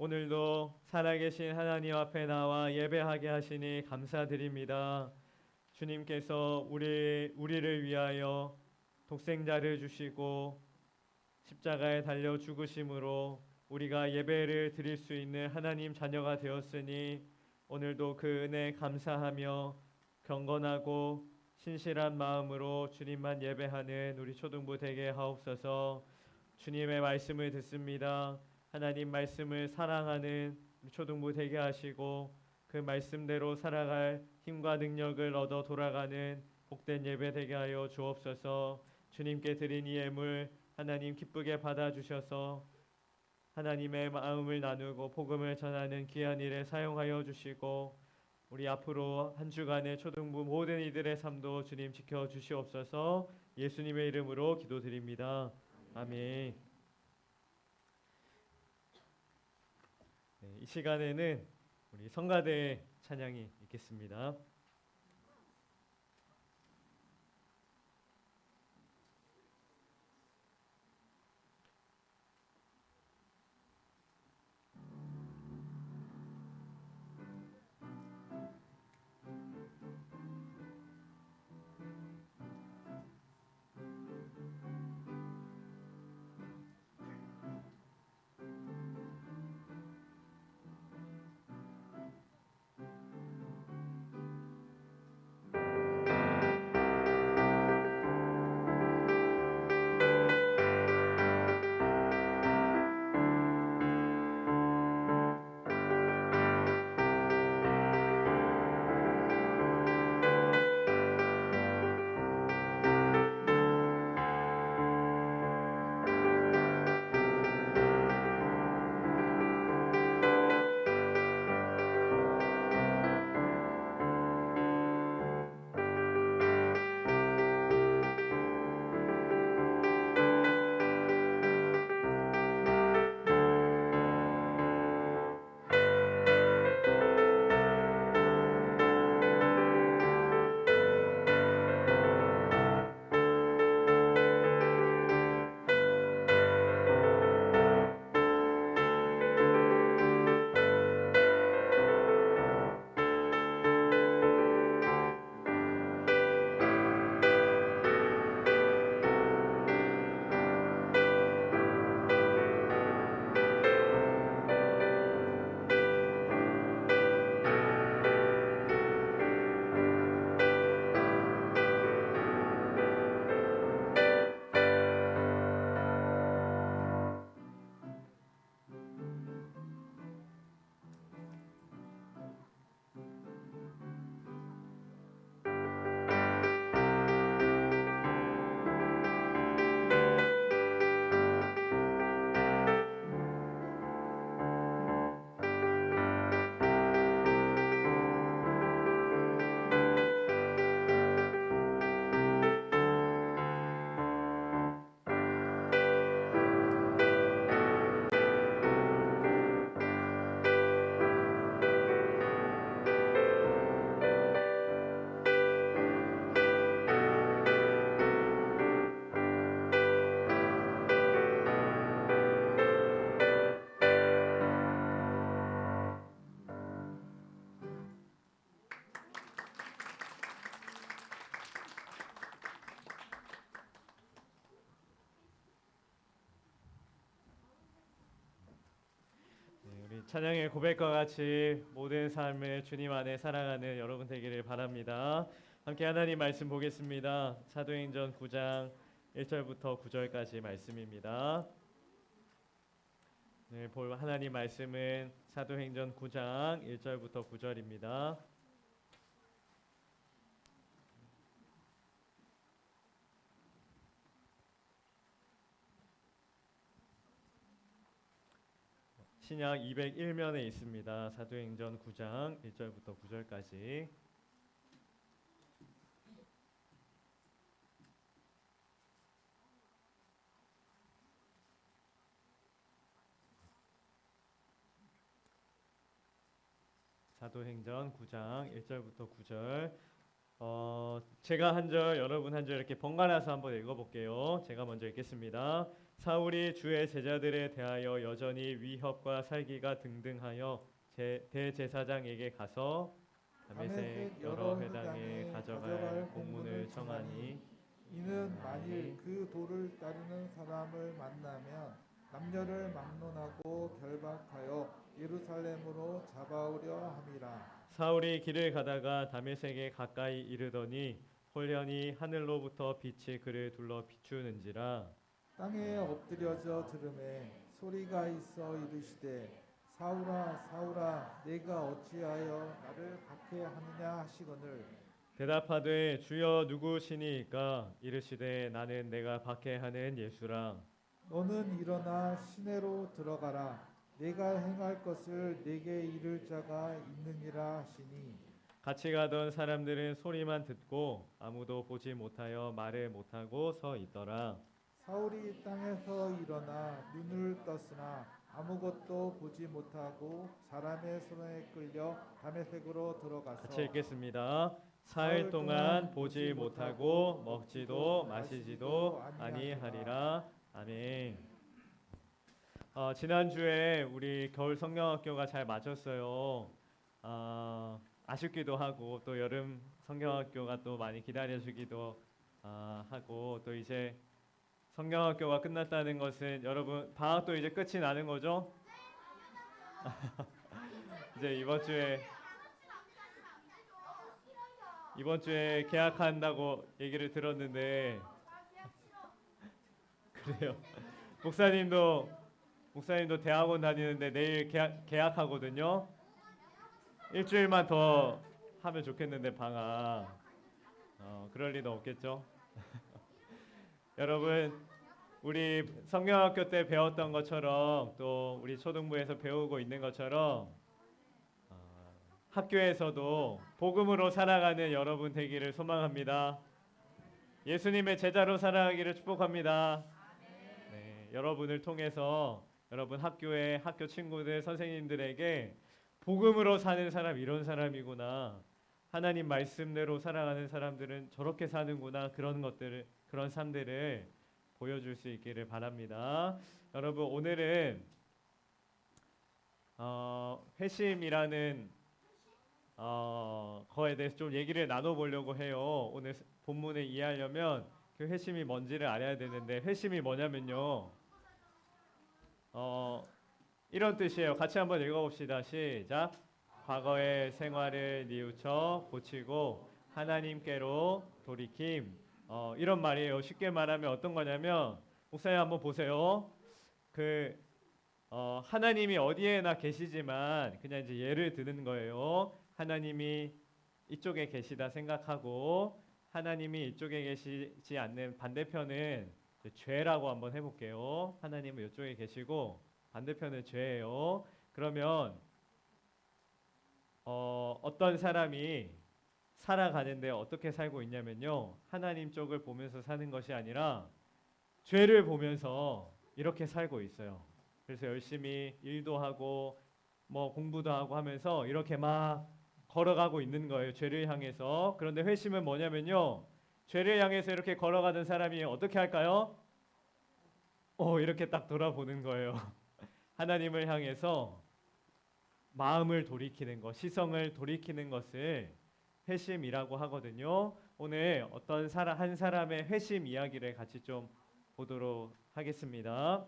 오늘도 살아계신 하나님 앞에 나와 예배하게 하시니 감사드립니다. 주님께서 우리를 위하여 독생자를 주시고 십자가에 달려 죽으심으로 우리가 예배를 드릴 수 있는 하나님 자녀가 되었으니 오늘도 그 은혜 감사하며 경건하고 신실한 마음으로 주님만 예배하는 우리 초등부 되게 하옵소서. 주님의 말씀을 듣습니다. 하나님 말씀을 사랑하는 우리 초등부 되게 하시고 그 말씀대로 살아갈 힘과 능력을 얻어 돌아가는 복된 예배 되게 하여 주옵소서. 주님께 드린 이 예물 하나님 기쁘게 받아주셔서 하나님의 마음을 나누고 복음을 전하는 귀한 일에 사용하여 주시고 우리 앞으로 한 주간의 초등부 모든 이들의 삶도 주님 지켜주시옵소서. 예수님의 이름으로 기도드립니다. 아멘. 이 시간에는 우리 성가대 찬양이 있겠습니다. 우리 찬양의 고백과 같이 모든 삶을 주님 안에 살아가는 여러분 되기를 바랍니다. 함께 하나님 말씀 보겠습니다. 사도행전 9장 1절부터 9절까지 말씀입니다. 네, 볼 하나님 말씀은 사도행전 9장 1절부터 9절입니다. 신약 201면에 있습니다. 사도행전 9장 1절부터 9절까지. 사도행전 9장 1절부터 9절. 제가 한 절, 여러분 한 절 이렇게 번갈아서 한번 읽어볼게요. 제가 먼저 읽겠습니다. 사울이 주의 제자들에 대하여 여전히 위협과 살기가 등등하여 대제사장에게 가서 다메섹 여러 회당에 가져갈 공문을 청하니 이는 만일 그 도를 따르는 사람을 만나면 남녀를 막론하고 결박하여 예루살렘으로 잡아오려 함이라. 사울이 길을 가다가 다메섹에 가까이 이르더니 홀연히 하늘로부터 빛이 그를 둘러 비추는지라. 땅에 엎드려져 들음에 소리가 있어 이르시되 사울아 사울아 내가 어찌하여 나를 박해하느냐 하시거늘 대답하되 주여 누구시니까 이르시되 나는 내가 박해하는 예수라. 너는 일어나 시내로 들어가라 내가 행할 것을 내게 이를 자가 있느니라 하시니 같이 가던 사람들은 소리만 듣고 아무도 보지 못하여 말을 못하고 서 있더라. 사울이 땅에서 일어나 눈을 떴으나 아무것도 보지 못하고 사람의 손에 끌려 다메섹으로 들어가서 같이 읽겠습니다. 사흘 동안 보지 못하고 먹지도 마시지도 아니하리라. 아멘. 지난주에 우리 겨울 성경학교가 잘 마쳤어요. 아쉽기도 하고 또 여름 성경학교가 또 많이 기다려주기도 하고 또 이제 성경학교가 끝났다는 것은 여러분 방학도 이제 끝이 나는 거죠? 이제 이번 주에 개학한다고 얘기를 들었는데 그래요. 목사님도 대학원 다니는데 내일 개학하거든요. 일주일만 더 하면 좋겠는데 방학. 그럴 리는 없겠죠. 여러분 우리 성경학교 때 배웠던 것처럼 또 우리 초등부에서 배우고 있는 것처럼 학교에서도 복음으로 살아가는 여러분 되기를 소망합니다. 예수님의 제자로 살아가기를 축복합니다. 네, 여러분을 통해서 여러분 학교의 학교 친구들 선생님들에게 복음으로 사는 사람 이런 사람이구나. 하나님 말씀대로 살아가는 사람들은 저렇게 사는구나. 그런 삶들을 보여줄 수 있기를 바랍니다. 여러분 오늘은 회심이라는 거에 대해서 좀 얘기를 나눠보려고 해요. 오늘 본문을 이해하려면 그 회심이 뭔지를 알아야 되는데 회심이 뭐냐면요. 이런 뜻이에요. 같이 한번 읽어봅시다. 시작. 과거의 생활을 뉘우쳐 고치고 하나님께로 돌이킴. 이런 말이에요. 쉽게 말하면 어떤 거냐면 목사님 한번 보세요. 하나님이 어디에나 계시지만 그냥 이제 예를 드는 거예요. 하나님이 이쪽에 계시다 생각하고 하나님이 이쪽에 계시지 않는 반대편은 죄라고 한번 해볼게요. 하나님은 이쪽에 계시고 반대편은 죄예요. 그러면 어떤 사람이 살아가는데 어떻게 살고 있냐면요. 하나님 쪽을 보면서 사는 것이 아니라 죄를 보면서 이렇게 살고 있어요. 그래서 열심히 일도 하고 뭐 공부도 하고 하면서 이렇게 막 걸어가고 있는 거예요. 죄를 향해서. 그런데 회심은 뭐냐면요. 죄를 향해서 이렇게 걸어가는 사람이 어떻게 할까요? 이렇게 딱 돌아보는 거예요. 하나님을 향해서 마음을 돌이키는 것, 시선을 돌이키는 것을 회심이라고 하거든요. 오늘 어떤 한 사람의 회심 이야기를 같이 좀 보도록 하겠습니다.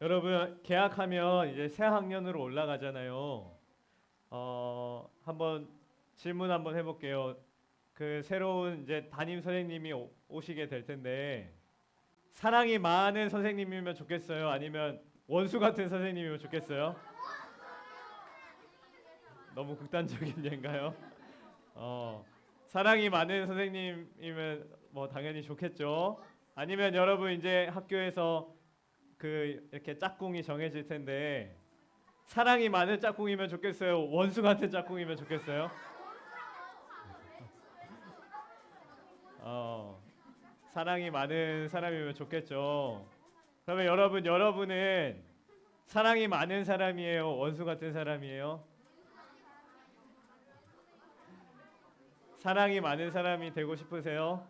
여러분 개학하면 이제 새 학년으로 올라가잖아요. 한번 질문 한번 해볼게요. 그 새로운 이제 담임 선생님이 오시게 될 텐데 사랑이 많은 선생님이면 좋겠어요? 아니면 원수 같은 선생님이면 좋겠어요? 너무 극단적인 예인가요? 사랑이 많은 선생님이면 뭐 당연히 좋겠죠. 아니면 여러분 이제 학교에서 이렇게 짝꿍이 정해질 텐데 사랑이 많은 짝꿍이면 좋겠어요? 원수 같은 짝꿍이면 좋겠어요? 사랑이 많은 사람이면 좋겠죠. 그러면 여러분은 사랑이 많은 사람이에요? 원수 같은 사람이에요? 사랑이 많은 사람이 되고 싶으세요?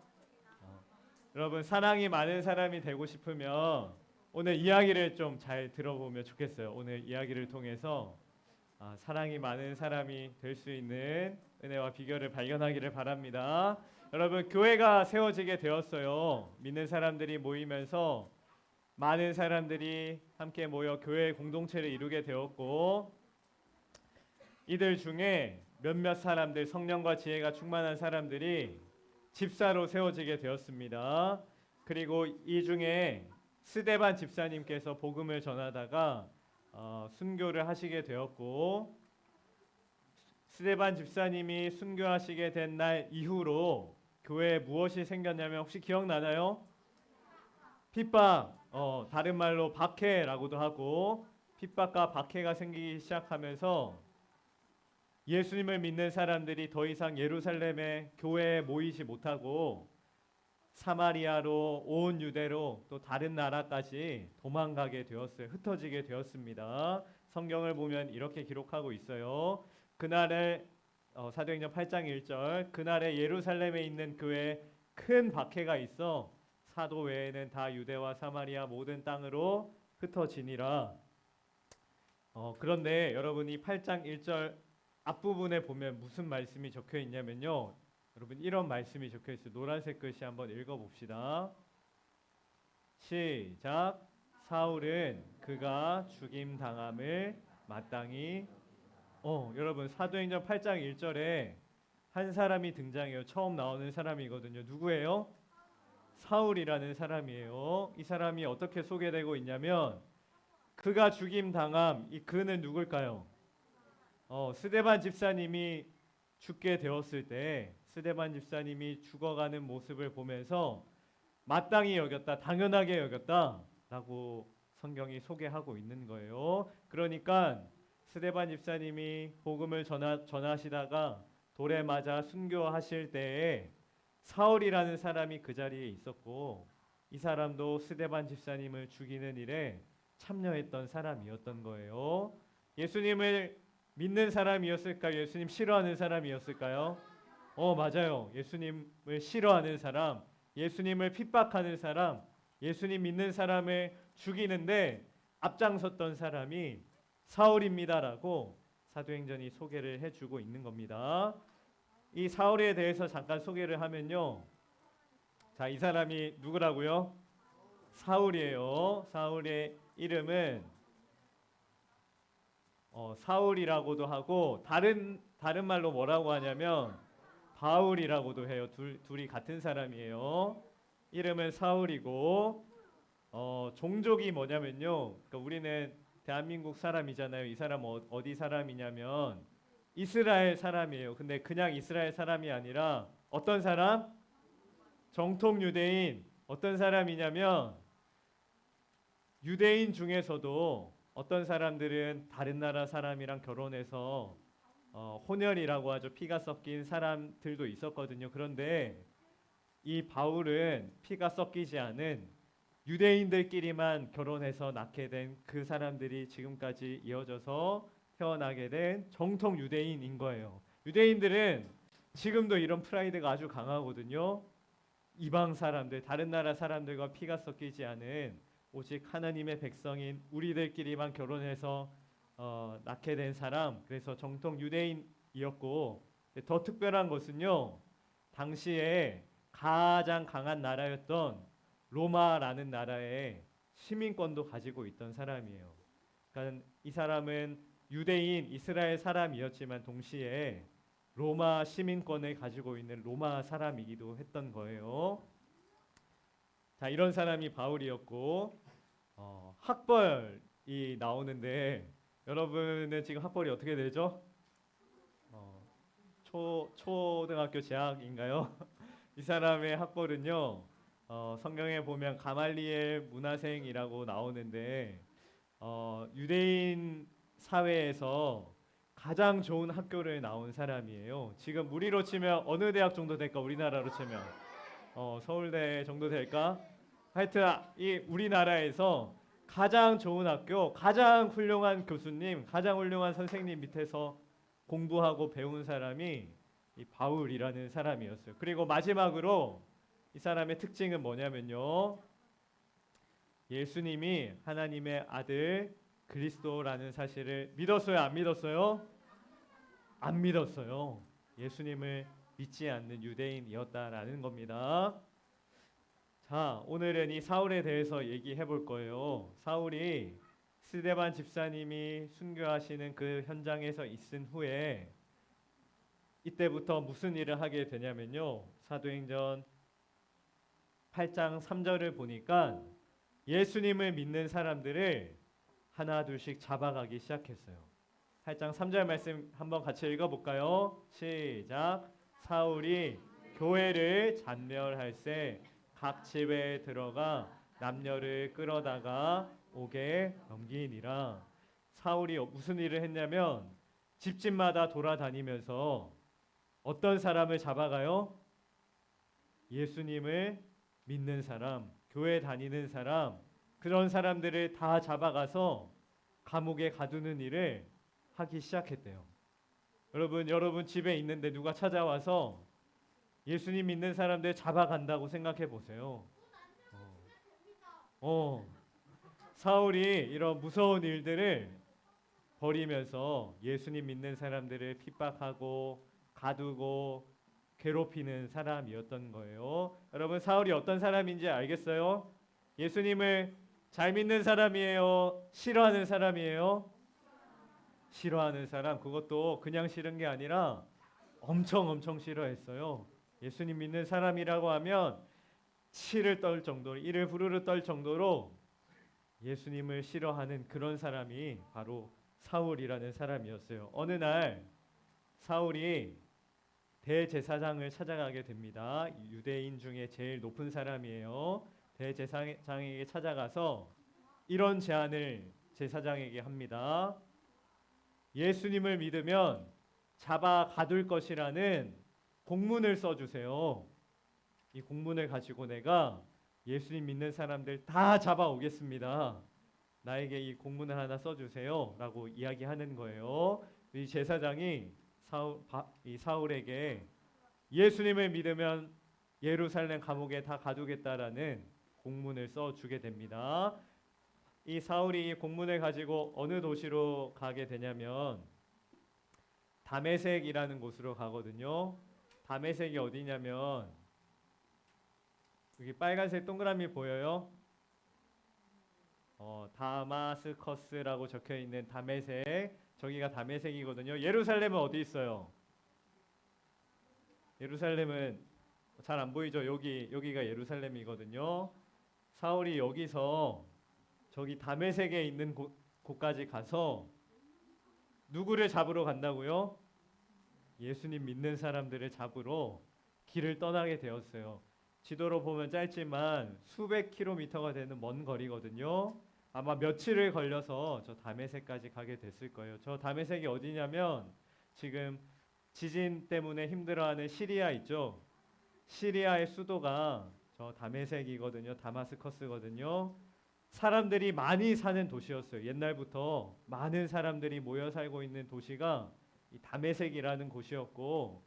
여러분 사랑이 많은 사람이 되고 싶으면 오늘 이야기를 좀 잘 들어보면 좋겠어요. 오늘 이야기를 통해서 사랑이 많은 사람이 될 수 있는 은혜와 비결을 발견하기를 바랍니다. 여러분 교회가 세워지게 되었어요. 믿는 사람들이 모이면서 많은 사람들이 함께 모여 교회 공동체를 이루게 되었고 이들 중에 몇몇 사람들 성령과 지혜가 충만한 사람들이 집사로 세워지게 되었습니다. 그리고 이 중에 스데반 집사님께서 복음을 전하다가 순교를 하시게 되었고 스데반 집사님이 순교하시게 된 날 이후로 교회에 무엇이 생겼냐면 혹시 기억나나요? 핍박, 다른 말로 박해라고도 하고 핍박과 박해가 생기기 시작하면서 예수님을 믿는 사람들이 더 이상 예루살렘에 교회에 모이지 못하고 사마리아로 온 유대로 또 다른 나라까지 도망가게 되었어요. 흩어지게 되었습니다. 성경을 보면 이렇게 기록하고 있어요. 그날에 사도행전 8장 1절 그날에 예루살렘에 있는 교회에 큰 박해가 있어 사도 외에는 다 유대와 사마리아 모든 땅으로 흩어지니라. 그런데 여러분이 8장 1절 앞부분에 보면 무슨 말씀이 적혀 있냐면요. 여러분 이런 말씀이 적혀 있어요. 노란색 글씨 한번 읽어봅시다. 시작. 사울은 그가 죽임 당함을 마땅히 여러분 사도행전 8장 1절에 한 사람이 등장해요. 처음 나오는 사람이거든요. 누구예요? 사울이라는 사람이에요. 이 사람이 어떻게 소개되고 있냐면 그가 죽임 당함. 이 그는 누굴까요? 스데반 집사님이 죽게 되었을 때 스데반 집사님이 죽어가는 모습을 보면서 마땅히 여겼다, 당연하게 여겼다라고 성경이 소개하고 있는 거예요. 그러니까 스데반 집사님이 복음을 전하시다가 돌에 맞아 순교하실 때에 사울이라는 사람이 그 자리에 있었고 이 사람도 스데반 집사님을 죽이는 일에 참여했던 사람이었던 거예요. 예수님을 믿는 사람이었을까요? 예수님 싫어하는 사람이었을까요? 맞아요. 예수님을 싫어하는 사람, 예수님을 핍박하는 사람, 예수님 믿는 사람을 죽이는데 앞장섰던 사람이 사울입니다라고 사도행전이 소개를 해주고 있는 겁니다. 이 사울에 대해서 잠깐 소개를 하면요. 자, 이 사람이 누구라고요? 사울이에요. 사울의 이름은 사울이라고도 하고 다른 말로 뭐라고 하냐면 바울이라고도 해요. 둘이 같은 사람이에요. 이름은 사울이고 종족이 뭐냐면요. 그러니까 우리는 대한민국 사람이잖아요. 이 사람 어디 사람이냐면 이스라엘 사람이에요. 근데 그냥 이스라엘 사람이 아니라 어떤 사람? 정통 유대인. 어떤 사람이냐면 유대인 중에서도 어떤 사람들은 다른 나라 사람이랑 결혼해서 혼혈이라고 하죠. 피가 섞인 사람들도 있었거든요. 그런데 이 바울은 피가 섞이지 않은 유대인들끼리만 결혼해서 낳게 된 그 사람들이 지금까지 이어져서 태어나게 된 정통 유대인인 거예요. 유대인들은 지금도 이런 프라이드가 아주 강하거든요. 이방 사람들, 다른 나라 사람들과 피가 섞이지 않은 오직 하나님의 백성인 우리들끼리만 결혼해서 낳게 된 사람, 그래서 정통 유대인이었고 더 특별한 것은요. 당시에 가장 강한 나라였던 로마라는 나라의 시민권도 가지고 있던 사람이에요. 그러니까 이 사람은 유대인 이스라엘 사람이었지만 동시에 로마 시민권을 가지고 있는 로마 사람이기도 했던 거예요. 자, 이런 사람이 바울이었고 학벌이 나오는데 여러분은 지금 학벌이 어떻게 되죠? 초등학교 재학인가요? 이 사람의 학벌은요. 성경에 보면 가말리엘 문화생이라고 나오는데 유대인 사회에서 가장 좋은 학교를 나온 사람이에요. 지금 우리로 치면 어느 대학 정도 될까? 우리나라로 치면 서울대 정도 될까? 하여튼 이 우리나라에서 가장 좋은 학교, 가장 훌륭한 교수님, 가장 훌륭한 선생님 밑에서 공부하고 배운 사람이 이 바울이라는 사람이었어요. 그리고 마지막으로 이 사람의 특징은 뭐냐면요. 예수님이 하나님의 아들 그리스도라는 사실을 믿었어요, 안 믿었어요? 안 믿었어요. 예수님을 믿지 않는 유대인이었다라는 겁니다. 자, 오늘은 이 사울에 대해서 얘기해 볼 거예요. 사울이 스데반 집사님이 순교하시는 그 현장에서 있은 후에 이때부터 무슨 일을 하게 되냐면요. 사도행전 8장 3절을 보니까 예수님을 믿는 사람들을 하나 둘씩 잡아가기 시작했어요. 8장 3절 말씀 한번 같이 읽어볼까요? 시작. 사울이 교회를 잔멸할세 각 집에 들어가 남녀를 끌어다가 옥에 넘기니라. 사울이 무슨 일을 했냐면 집집마다 돌아다니면서 어떤 사람을 잡아가요? 예수님을 믿는 사람, 교회 다니는 사람, 그런 사람들을 다 잡아가서 감옥에 가두는 일을 하기 시작했대요. 여러분 집에 있는데 누가 찾아와서 예수님 믿는 사람들 잡아간다고 생각해 보세요. 사울이 이런 무서운 일들을 벌이면서 예수님 믿는 사람들을 핍박하고 가두고 괴롭히는 사람이었던 거예요. 여러분 사울이 어떤 사람인지 알겠어요? 예수님을 잘 믿는 사람이에요? 싫어하는 사람이에요? 싫어하는 사람. 그것도 그냥 싫은 게 아니라 엄청 싫어했어요. 예수님 믿는 사람이라고 하면 치를 떨 정도로 이를 부르르 떨 정도로 예수님을 싫어하는 그런 사람이 바로 사울이라는 사람이었어요. 어느 날 사울이 대제사장을 찾아가게 됩니다. 유대인 중에 제일 높은 사람이에요. 대제사장에게 찾아가서 이런 제안을 제사장에게 합니다. 예수님을 믿으면 잡아 가둘 것이라는 공문을 써주세요. 이 공문을 가지고 내가 예수님 믿는 사람들 다 잡아오겠습니다. 나에게 이 공문을 하나 써주세요 라고 이야기하는 거예요. 이 제사장이 사울에게 예수님을 믿으면 예루살렘 감옥에 다 가두겠다라는 공문을 써주게 됩니다. 이 사울이 이 공문을 가지고 어느 도시로 가게 되냐면 다메섹이라는 곳으로 가거든요. 다메섹이 어디냐면 여기 빨간색 동그라미 보여요? 다마스커스라고 적혀 있는 다메섹, 저기가 다메섹이거든요. 예루살렘은 어디 있어요? 예루살렘은 잘 안 보이죠? 여기가 예루살렘이거든요. 사울이 여기서 저기 다메섹에 있는 곳까지 가서 누구를 잡으러 간다고요? 예수님 믿는 사람들을 잡으러 길을 떠나게 되었어요. 지도로 보면 짧지만 수백 킬로미터가 되는 먼 거리거든요. 아마 며칠을 걸려서 저 다메섹까지 가게 됐을 거예요. 저 다메섹이 어디냐면 지금 지진 때문에 힘들어하는 시리아 있죠. 시리아의 수도가 저 다메섹이거든요. 다마스커스거든요. 사람들이 많이 사는 도시였어요. 옛날부터 많은 사람들이 모여 살고 있는 도시가 이 다메섹이라는 곳이었고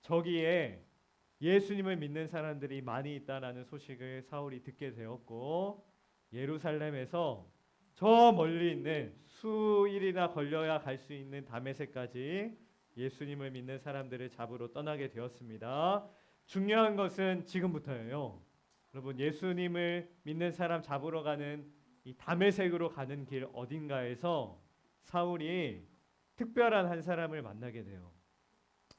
저기에 예수님을 믿는 사람들이 많이 있다라는 소식을 사울이 듣게 되었고 예루살렘에서 저 멀리 있는 수일이나 걸려야 갈 수 있는 다메섹까지 예수님을 믿는 사람들을 잡으러 떠나게 되었습니다. 중요한 것은 지금부터예요. 여러분 예수님을 믿는 사람 잡으러 가는 이 다메섹으로 가는 길 어딘가에서 사울이 특별한 한 사람을 만나게 돼요.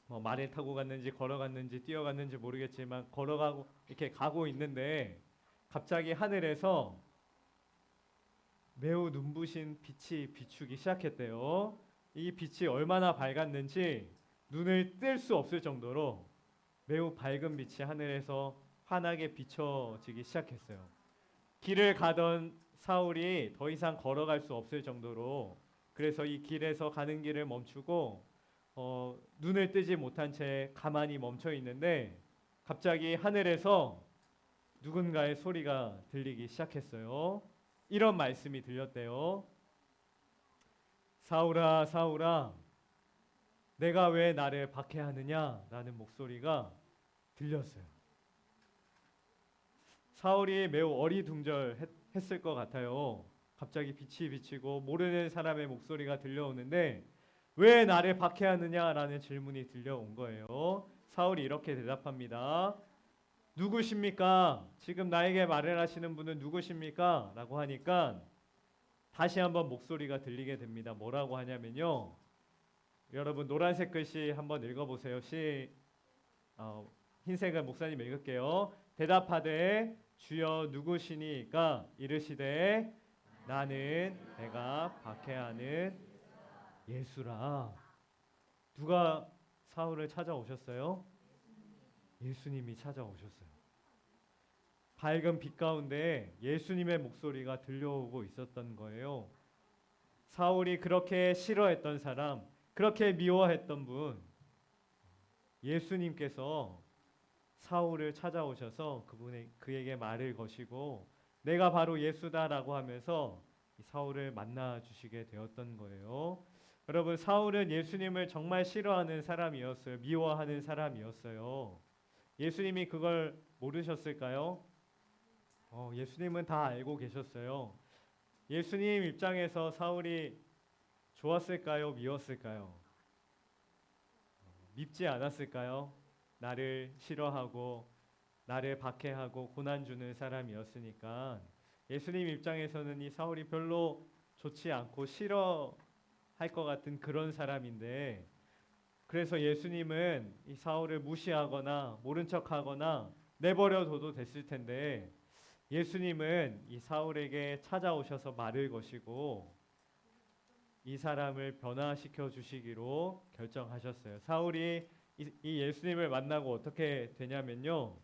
말을 타고 갔는지 걸어갔는지 뛰어갔는지 모르겠지만 걸어가고 이렇게 가고 있는데 갑자기 하늘에서 매우 눈부신 빛이 비추기 시작했대요. 이 빛이 얼마나 밝았는지 눈을 뗄 수 없을 정도로 매우 밝은 빛이 하늘에서 환하게 비춰지기 시작했어요. 길을 가던 사울이 더 이상 걸어갈 수 없을 정도로 그래서 이 길에서 가는 길을 멈추고 눈을 뜨지 못한 채 가만히 멈춰 있는데 갑자기 하늘에서 누군가의 소리가 들리기 시작했어요. 이런 말씀이 들렸대요. 사울아 사울아 내가 왜 나를 박해하느냐 라는 목소리가 들렸어요. 사울이 매우 어리둥절했을 것 같아요. 갑자기 빛이 비치고 모르는 사람의 목소리가 들려오는데 왜 나를 박해하느냐라는 질문이 들려온 거예요. 사울이 이렇게 대답합니다. 누구십니까? 지금 나에게 말을 하시는 분은 누구십니까? 라고 하니까 다시 한번 목소리가 들리게 됩니다. 뭐라고 하냐면요. 여러분 노란색 글씨 한번 읽어보세요. 흰색은 목사님 읽을게요. 대답하되 주여 누구시니까 이르시되 나는 내가 박해하는 예수라. 누가 사울을 찾아오셨어요? 예수님이 찾아오셨어요. 밝은 빛 가운데 예수님의 목소리가 들려오고 있었던 거예요. 사울이 그렇게 싫어했던 사람, 그렇게 미워했던 분, 예수님께서 사울을 찾아오셔서 그에게 말을 거시고 내가 바로 예수다라고 하면서 사울을 만나 주시게 되었던 거예요. 여러분, 사울은 예수님을 정말 싫어하는 사람이었어요. 미워하는 사람이었어요. 예수님이 그걸 모르셨을까요? 예수님은 다 알고 계셨어요. 예수님 입장에서 사울이 좋았을까요? 미웠을까요? 밉지 않았을까요? 나를 싫어하고 나를 박해하고 고난 주는 사람이었으니까 예수님 입장에서는 이 사울이 별로 좋지 않고 싫어할 것 같은 그런 사람인데 그래서 예수님은 이 사울을 무시하거나 모른 척하거나 내버려둬도 됐을 텐데 예수님은 이 사울에게 찾아오셔서 말을 거시고 이 사람을 변화시켜 주시기로 결정하셨어요. 사울이 이 예수님을 만나고 어떻게 되냐면요.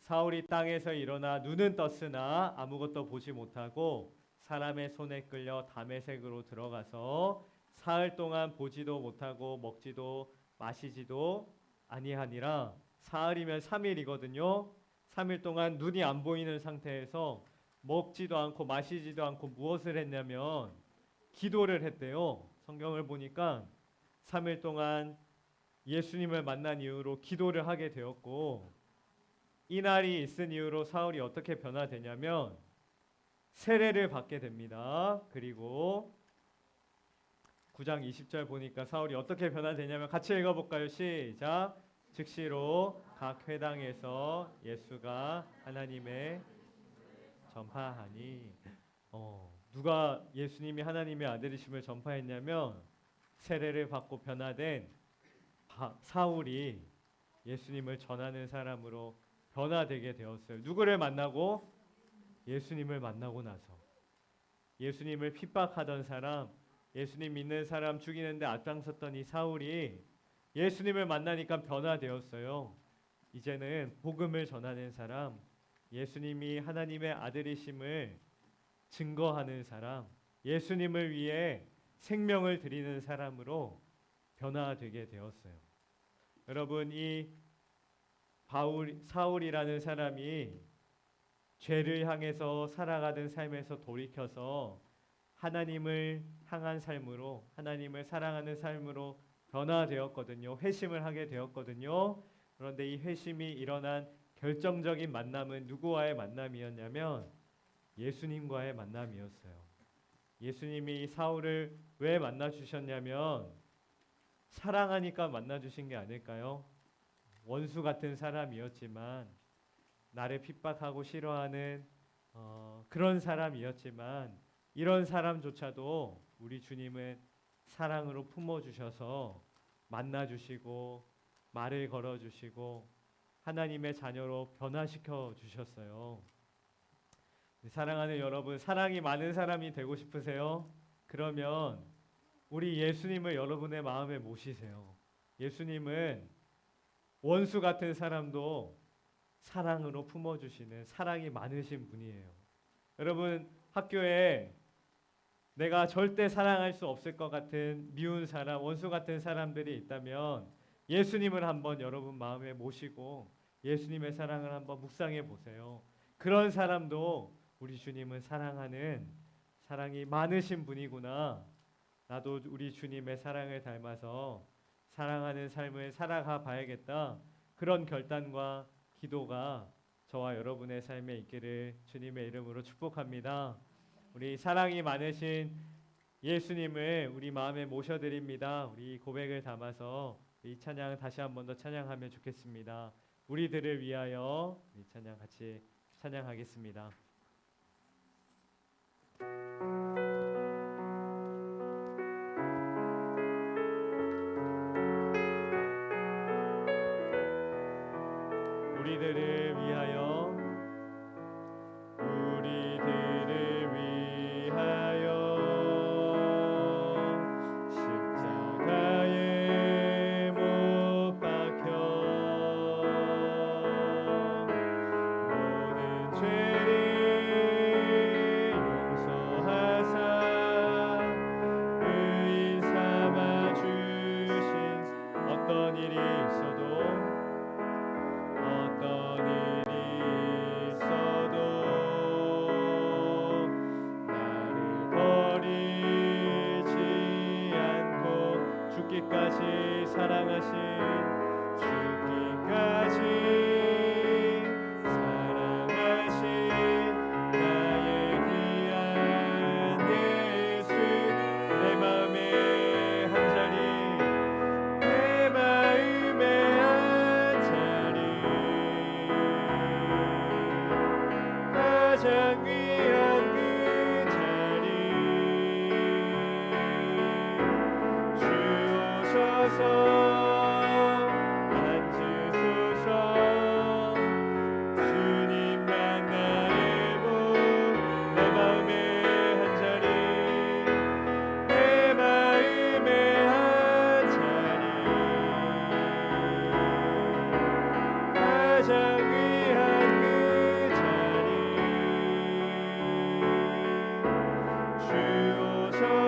사울이 땅에서 일어나 눈은 떴으나 아무것도 보지 못하고 사람의 손에 끌려 다메섹으로 들어가서 사흘 동안 보지도 못하고 먹지도 마시지도 아니하니라. 사흘이면 3일이거든요. 3일 동안 눈이 안 보이는 상태에서 먹지도 않고 마시지도 않고 무엇을 했냐면 기도를 했대요. 성경을 보니까 3일 동안 예수님을 만난 이후로 기도를 하게 되었고 이 날이 있은 이후로 사울이 어떻게 변화되냐면 세례를 받게 됩니다. 그리고 9장 20절 보니까 사울이 어떻게 변화되냐면 같이 읽어볼까요? 시작. 즉시로 각 회당에서 예수가 하나님의 전파하니 누가 예수님이 하나님의 아들이심을 전파했냐면 세례를 받고 변화된 사울이 예수님을 전하는 사람으로 변화되게 되었어요. 누구를 만나고? 예수님을 만나고 나서 예수님을 핍박하던 사람, 예수님 믿는 사람 죽이는데 앞장섰던 이 사울이 예수님을 만나니까 변화되었어요. 이제는 복음을 전하는 사람, 예수님이 하나님의 아들이심을 증거하는 사람, 예수님을 위해 생명을 드리는 사람으로 변화되게 되었어요. 여러분, 이 사울이라는 사람이 죄를 향해서 살아가는 삶에서 돌이켜서 하나님을 향한 삶으로, 하나님을 사랑하는 삶으로 변화되었거든요. 회심을 하게 되었거든요. 그런데 이 회심이 일어난 결정적인 만남은 누구와의 만남이었냐면 예수님과의 만남이었어요. 예수님이 사울을 왜 만나 주셨냐면 사랑하니까 만나 주신 게 아닐까요? 원수 같은 사람이었지만 나를 핍박하고 싫어하는 그런 사람이었지만 이런 사람조차도 우리 주님은 사랑으로 품어주셔서 만나주시고 말을 걸어주시고 하나님의 자녀로 변화시켜 주셨어요. 사랑하는 여러분, 사랑이 많은 사람이 되고 싶으세요? 그러면 우리 예수님을 여러분의 마음에 모시세요. 예수님은 원수 같은 사람도 사랑으로 품어주시는 사랑이 많으신 분이에요. 여러분, 학교에 내가 절대 사랑할 수 없을 것 같은 미운 사람, 원수 같은 사람들이 있다면 예수님을 한번 여러분 마음에 모시고 예수님의 사랑을 한번 묵상해 보세요. 그런 사람도 우리 주님은 사랑하는 사랑이 많으신 분이구나. 나도 우리 주님의 사랑을 닮아서 사랑하는 삶을 살아가 봐야겠다. 그런 결단과 기도가 저와 여러분의 삶에 있기를 주님의 이름으로 축복합니다. 우리 사랑이 많으신 예수님을 우리 마음에 모셔드립니다. 우리 고백을 담아서 이 찬양 다시 한 번 더 찬양하면 좋겠습니다. 우리들을 위하여 이 찬양 같이 찬양하겠습니다. 우리들을 위하여 우리들을 위하여 십자가에 못 박혀 모든 죄를 용서하사 의인 삼아 주신 어떤 일이 있어도 나를 버리지 않고 죽기까지 사랑하신 나의 귀한 예수 내 마음의 한 자리 내 마음의 한 자리 가장 귀한 그 자리 주옵소서 앉으소서 주님만 나의 복 내 마음의 한 자리 내 마음의 한 자리 가장 귀한 그 자리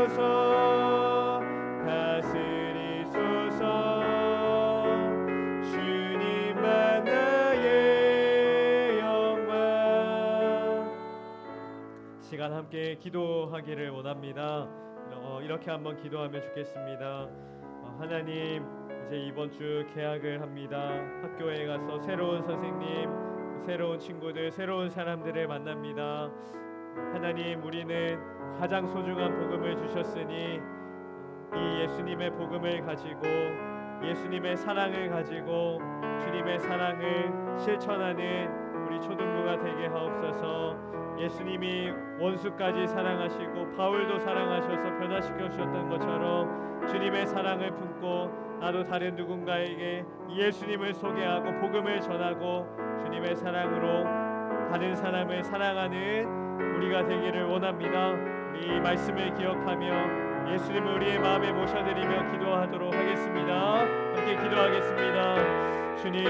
주옵소서 다스리소서 주님만 나의 영광. 시간 함께 기도하기를 원합니다. 이렇게 한번 기도하면 좋겠습니다. 하나님, 이제 이번 주 개학을 합니다. 학교에 가서 새로운 선생님, 새로운 친구들, 새로운 사람들을 만납니다. 하나님, 우리는 가장 소중한 복음을 주셨으니 이 예수님의 복음을 가지고 예수님의 사랑을 가지고 주님의 사랑을 실천하는 우리 초등부가 되게 하옵소서. 예수님이 원수까지 사랑하시고 바울도 사랑하셔서 변화시켜 주셨던 것처럼 주님의 사랑을 품고 나도 다른 누군가에게 예수님을 소개하고 복음을 전하고 주님의 사랑으로 다른 사람을 사랑하는 우리가 되기를 원합니다. 우리 말씀을 기억하며 예수님을 우리의 마음에 모셔드리며 기도하도록 하겠습니다. 함께 기도하겠습니다. 주님,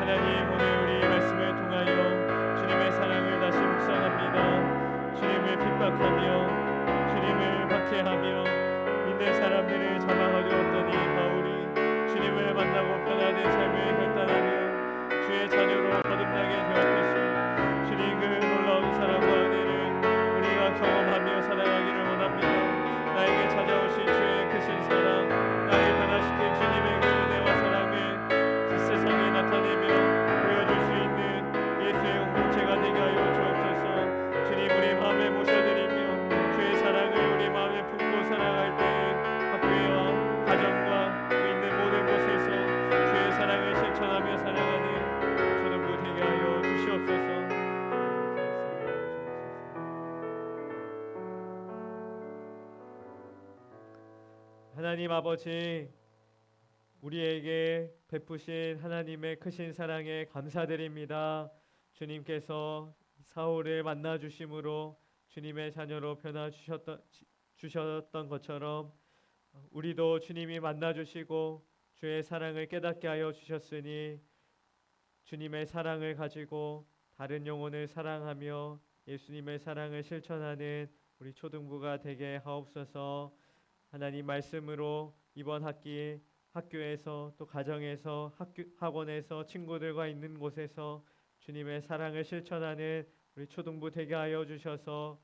하나님, 오늘 우리 말씀을 통하여 주님의 사랑을 다시 묵상합니다. 주님을 핍박하며 주님을 박해하며 믿는 사람들을 잡아가려웠더니 바울이 주님을 만나고 변화된 삶을 결단하며 주의 자녀로 거듭나게 되었듯이 주님 그 놀라운 사랑과 은혜를 우리가 경험하며 살아가기를 원합니다. 나에게 찾아오신 주의 크신 사랑, 나를 변화시킨 주님의 그 은혜와 사랑을 이 세상에 나타내며 보여줄 수 있는 예수의 공동체가 되게 하여 주옵소서. 주님, 우리 마음에 모셔드리며 주의 사랑을 우리 마음에 품고 살아갈 때 학교와 가정과 있는 모든 곳에서 주의 사랑을 실천하며 살아가는 초등부 되게 하여 주시옵소서. 하나님 아버지, 우리에게 베푸신 하나님의 크신 사랑에 감사드립니다. 주님께서 사울을 만나 주심으로 주님의 자녀로 변화 주셨던 것처럼 우리도 주님이 만나 주시고 주의 사랑을 깨닫게 하여 주셨으니 주님의 사랑을 가지고 다른 영혼을 사랑하며 예수님의 사랑을 실천하는 우리 초등부가 되게 하옵소서. 하나님 말씀으로 이번 학기에 학교에서 또 가정에서 학원에서 친구들과 있는 곳에서 주님의 사랑을 실천하는 우리 초등부 되게 하여 주셔서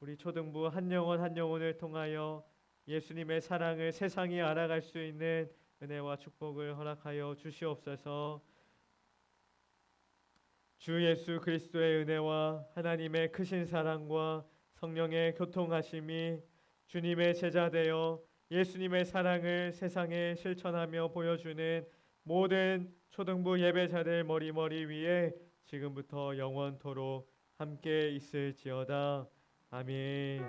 우리 초등부 한 영혼 한 영혼을 통하여 예수님의 사랑을 세상이 알아갈 수 있는 은혜와 축복을 허락하여 주시옵소서. 주 예수 그리스도의 은혜와 하나님의 크신 사랑과 성령의 교통하심이 주님의 제자 되어 예수님의 사랑을 세상에 실천하며 보여주는 모든 초등부 예배자들 머리머리 위에 지금부터 영원토록 함께 있을지어다. 아멘.